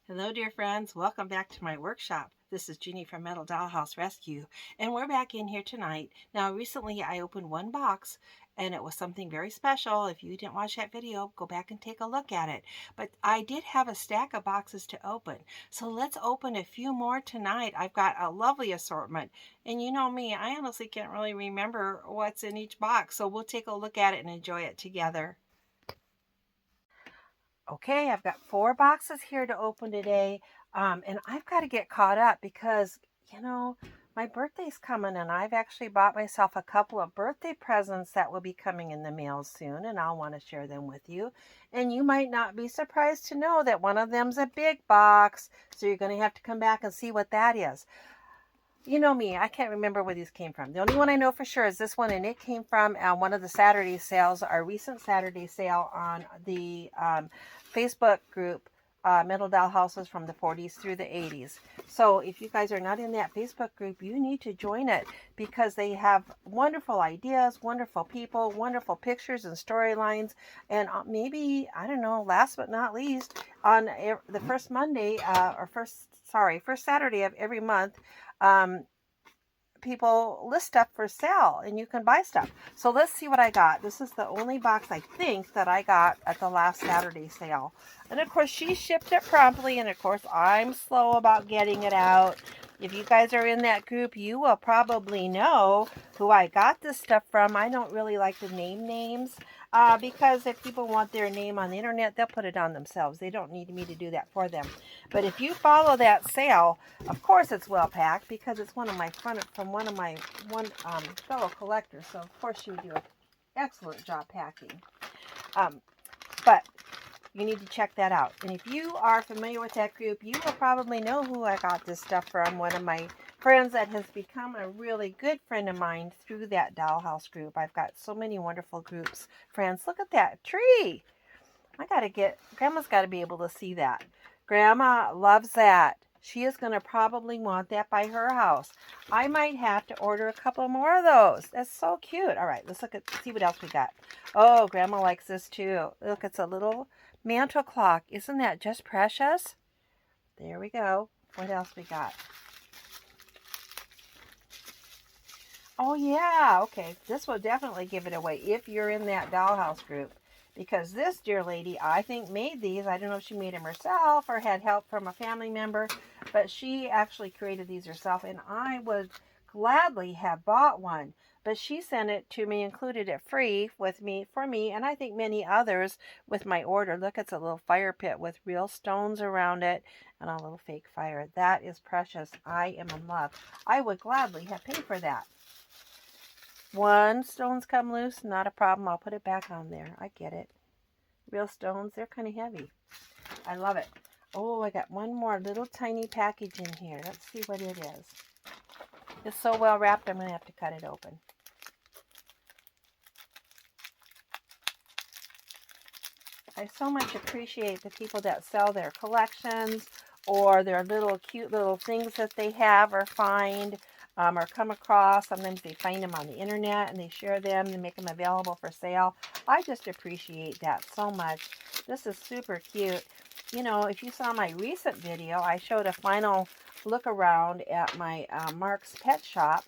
Hello, dear friends. Welcome back to my workshop. This is Jeannie from Metal Dollhouse Rescue, and we're back in here tonight. Now, recently I opened one box, and it was something very special. If you didn't watch that video, go back and take a look at it. But I did have a stack of boxes to open, so let's open a few more tonight. I've got a lovely assortment, and you know me, I honestly can't really remember what's in each box, so we'll take a look at it and enjoy it together. Okay, I've got 4 boxes here to open today, and I've got to get caught up because, you know, my birthday's coming and I've actually bought myself a couple of birthday presents that will be coming in the mail soon, and I'll want to share them with you. And you might not be surprised to know that one of them's a big box, so you're going to have to come back and see what that is. You know me, I can't remember where these came from. The only one I know for sure is this one, and it came from one of the Saturday sales, our recent Saturday sale on the Facebook group, Metal Doll Houses from the 40s through the 80s. So if you guys are not in that Facebook group, you need to join it because they have wonderful ideas, wonderful people, wonderful pictures and storylines. And maybe, I don't know, last but not least, on the first Monday, first Saturday of every month, um, people list stuff for sale and you can buy stuff. So let's see what I got. This is the only box I think that I got at the last Saturday sale. And of course she shipped it promptly, and of course I'm slow about getting it out. If you guys are in that group, you will probably know who I got this stuff from. I don't really like to name names because if people want their name on the internet, they'll put it on themselves. They don't need me to do that for them. But if you follow that sale, of course it's well packed because it's one of my fellow collectors. So of course she would do an excellent job packing. But you need to check that out. And if you are familiar with that group, you will probably know who I got this stuff from. One of my friends that has become a really good friend of mine through that Dollhouse group. I've got so many wonderful groups. Friends, look at that tree. Grandma's got to be able to see that. Grandma loves that. She is going to probably want that by her house. I might have to order a couple more of those. That's so cute. All right, let's see what else we got. Oh, Grandma likes this too. Look, it's a little mantle clock. Isn't that just precious? There we go. What else we got? Oh yeah, okay. This will definitely give it away if you're in that Dollhouse group. Because this dear lady, I think, made these. I don't know if she made them herself or had help from a family member, but she actually created these herself, and I would gladly have bought one. But she sent it to me, included it free for me, and I think many others with my order. Look, it's a little fire pit with real stones around it and a little fake fire. That is precious. I am in love. I would gladly have paid for that. One stone's come loose, not a problem. I'll put it back on there. I get it. Real stones, they're kind of heavy. I love it. Oh, I got one more little tiny package in here. Let's see what it is. It's so well wrapped, I'm going to have to cut it open. I so much appreciate the people that sell their collections or their little cute little things that they have or find. Or come across. Sometimes they find them on the internet and they share them and make them available for sale. I just appreciate that so much. This is super cute. You know, if you saw my recent video, I showed a final look around at my Mark's Pet Shop.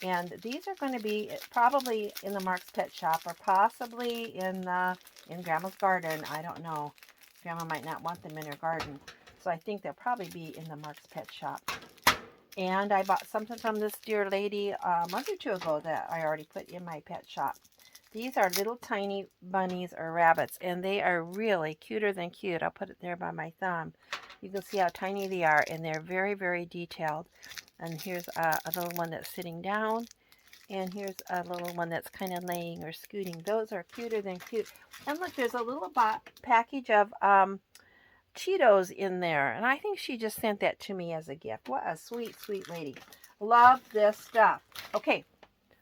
And these are going to be probably in the Mark's Pet Shop or possibly in Grandma's garden. I don't know. Grandma might not want them in her garden. So I think they'll probably be in the Mark's Pet Shop. And I bought something from this dear lady a month or two ago that I already put in my pet shop. These are little tiny bunnies or rabbits, and they are really cuter than cute. I'll put it there by my thumb. You can see how tiny they are, and they're very, very detailed. And here's a little one that's sitting down, and here's a little one that's kind of laying or scooting. Those are cuter than cute. And look, there's a little package of Cheetos in there, and I think she just sent that to me as a gift. What a sweet, sweet lady. Love this stuff. Okay,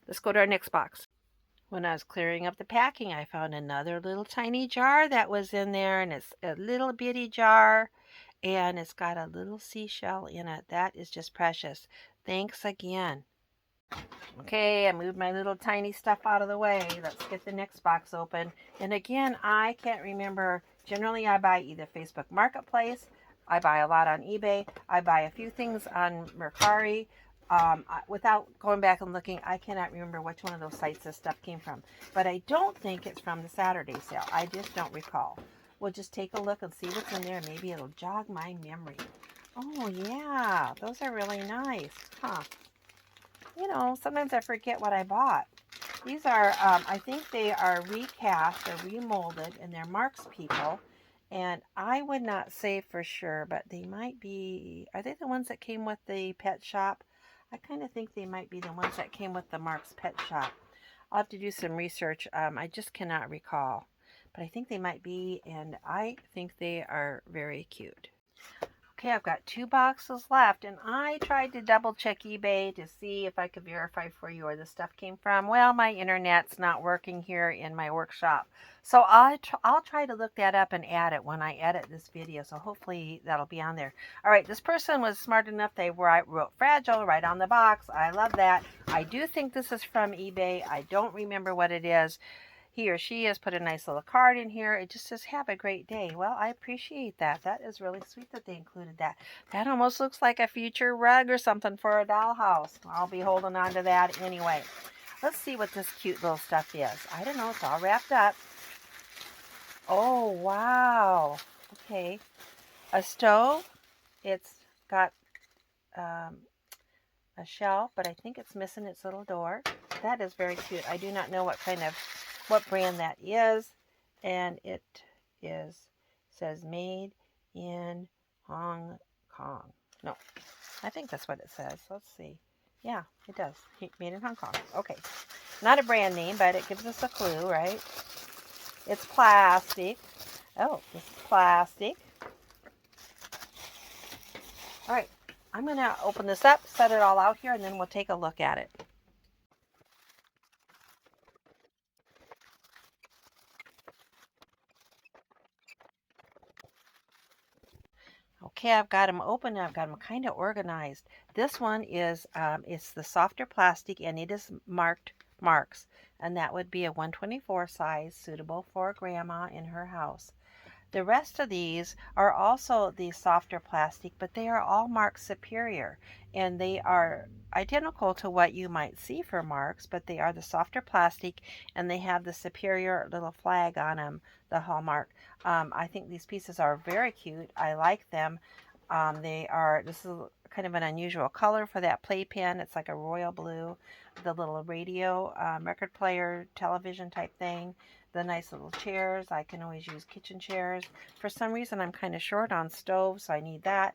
let's go to our next box. When I was clearing up the packing, I found another little tiny jar that was in there, and it's a little bitty jar, and it's got a little seashell in it. That is just precious. Thanks again. Okay, I moved my little tiny stuff out of the way. Let's get the next box open. And again, I can't remember. Generally, I buy either Facebook Marketplace I buy a lot on eBay. I buy a few things on Mercari. Without going back and looking, I cannot remember which one of those sites this stuff came from. But I don't think it's from the Saturday sale. I just don't recall. We'll just take a look and see what's in there. Maybe it'll jog my memory. Oh, yeah. Those are really nice. Huh. You know, sometimes I forget what I bought. These are, I think they are recast or remolded, and they're Mark's people. And I would not say for sure, but they might be, are they the ones that came with the pet shop? I kind of think they might be the ones that came with the Mark's Pet Shop. I'll have to do some research. I just cannot recall. But I think they might be, and I think they are very cute. Okay, I've got 2 boxes left, and I tried to double check eBay to see if I could verify for you where this stuff came from. Well, my internet's not working here in my workshop, so I'll try to look that up and add it when I edit this video, so hopefully that'll be on there. All right, this person was smart enough. They wrote fragile right on the box. I love that. I do think this is from eBay. I don't remember what it is. He or she has put a nice little card in here. It just says, have a great day. Well, I appreciate that. That is really sweet that they included that. That almost looks like a future rug or something for a dollhouse. I'll be holding on to that anyway. Let's see what this cute little stuff is. I don't know. It's all wrapped up. Oh, wow. Okay. A stove. It's got a shelf, but I think it's missing its little door. That is very cute. I do not know what brand that is, and it says made in Hong Kong. No, I think that's what it says. Let's see. Yeah, it does. Made in Hong Kong. Okay, not a brand name, but it gives us a clue, right? It's plastic. Oh, this is plastic. All right, I'm gonna open this up, set it all out here, and then we'll take a look at it. Okay, I've got them open. I've got them kind of organized. This one is, it's the softer plastic, and it is marked Marks, and that would be a 124 size, suitable for grandma in her house. The rest of these are also the softer plastic, but they are all marked Superior, and they are identical to what you might see for Marks, but they are the softer plastic, and they have the Superior little flag on them, the hallmark. I think these pieces are very cute. I like them. This is kind of an unusual color for that playpen. It's like a royal blue. The little radio, record player, television type thing. The nice little chairs. I can always use kitchen chairs. For some reason, I'm kind of short on stoves, so I need that.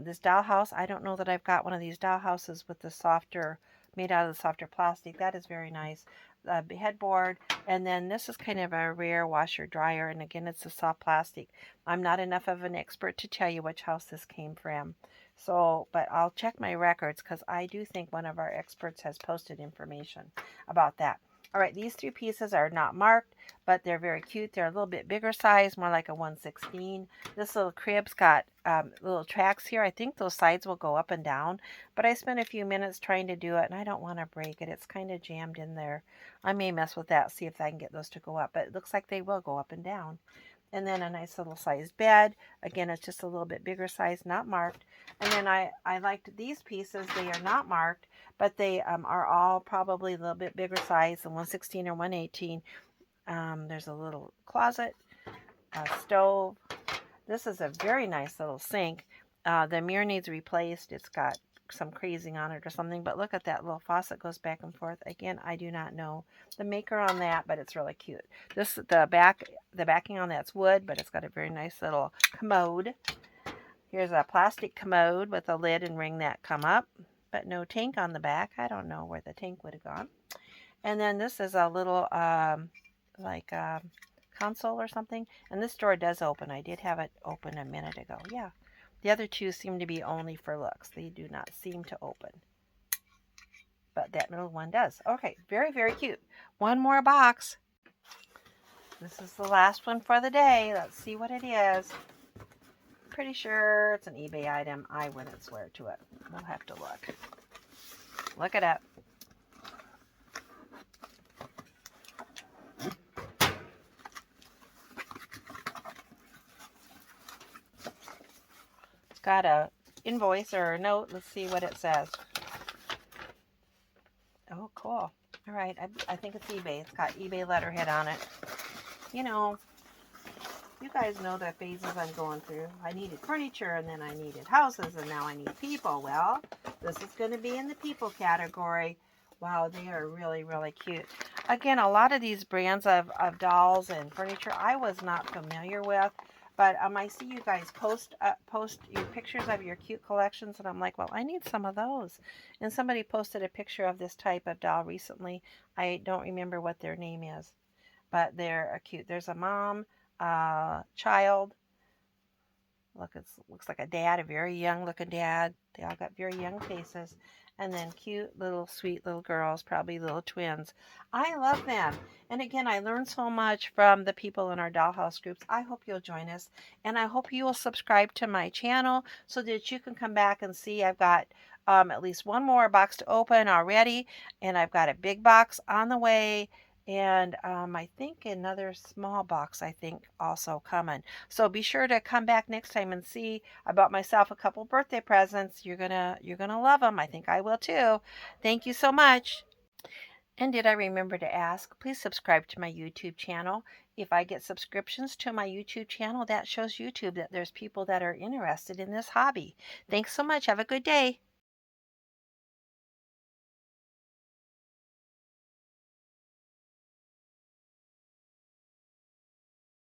This dollhouse, I don't know that I've got one of these dollhouses with the softer, made out of the softer plastic. That is very nice. The headboard, and then this is kind of a rare washer dryer, and again, it's a soft plastic. I'm not enough of an expert to tell you which house this came from. So, but I'll check my records because I do think one of our experts has posted information about that. All right, these 3 pieces are not marked, but they're very cute. They're a little bit bigger size, more like a 1/16. This little crib's got little tracks here. I think those sides will go up and down, but I spent a few minutes trying to do it, and I don't want to break it. It's kind of jammed in there. I may mess with that, see if I can get those to go up, but it looks like they will go up and down. And then a nice little sized bed. Again, it's just a little bit bigger size, not marked. And then I liked these pieces. They are not marked, but they are all probably a little bit bigger size than 1/16 or 1/18. There's a little closet, a stove. This is a very nice little sink. The mirror needs replaced. It's got some crazing on it or something, but look at that little faucet goes back and forth. Again, I do not know the maker on that, but it's really cute. The backing on that's wood, but it's got a very nice little commode. Here's a plastic commode with a lid and ring that come up, but no tank on the back. I don't know where the tank would have gone. And then this is a little console or something, and this door does open. I did have it open a minute ago. Yeah. The other 2 seem to be only for looks. They do not seem to open. But that middle one does. Okay, very, very cute. One more box. This is the last one for the day. Let's see what it is. Pretty sure it's an eBay item. I wouldn't swear to it. We'll have to look. Look it up. got a invoice or a note. Let's see what it says. Oh, cool. All right, I think it's eBay. It's got eBay letterhead on it. You know, you guys know the phases I'm going through. I needed furniture, and then I needed houses, and now I need people. Well, this is going to be in the people category. Wow, they are really, really cute. Again, a lot of these brands of dolls and furniture I was not familiar with. But I see you guys post your pictures of your cute collections, and I'm like, well, I need some of those. And somebody posted a picture of this type of doll recently. I don't remember what their name is, but they're cute. There's a mom, child. Look, it looks like a dad, a very young looking dad. They all got very young faces. And then cute little sweet little girls, probably little twins. I love them. And again, I learned so much from the people in our Dollhouse groups. I hope you'll join us. And I hope you will subscribe to my channel so that you can come back and see I've got at least one more box to open already. And I've got a big box on the way. And I think another small box, I think, also coming. So be sure to come back next time and see. I bought myself a couple birthday presents. You're gonna love them. I think I will too. Thank you so much. And did I remember to ask, please subscribe to my YouTube channel. If I get subscriptions to my YouTube channel, that shows YouTube that there's people that are interested in this hobby. Thanks so much. Have a good day.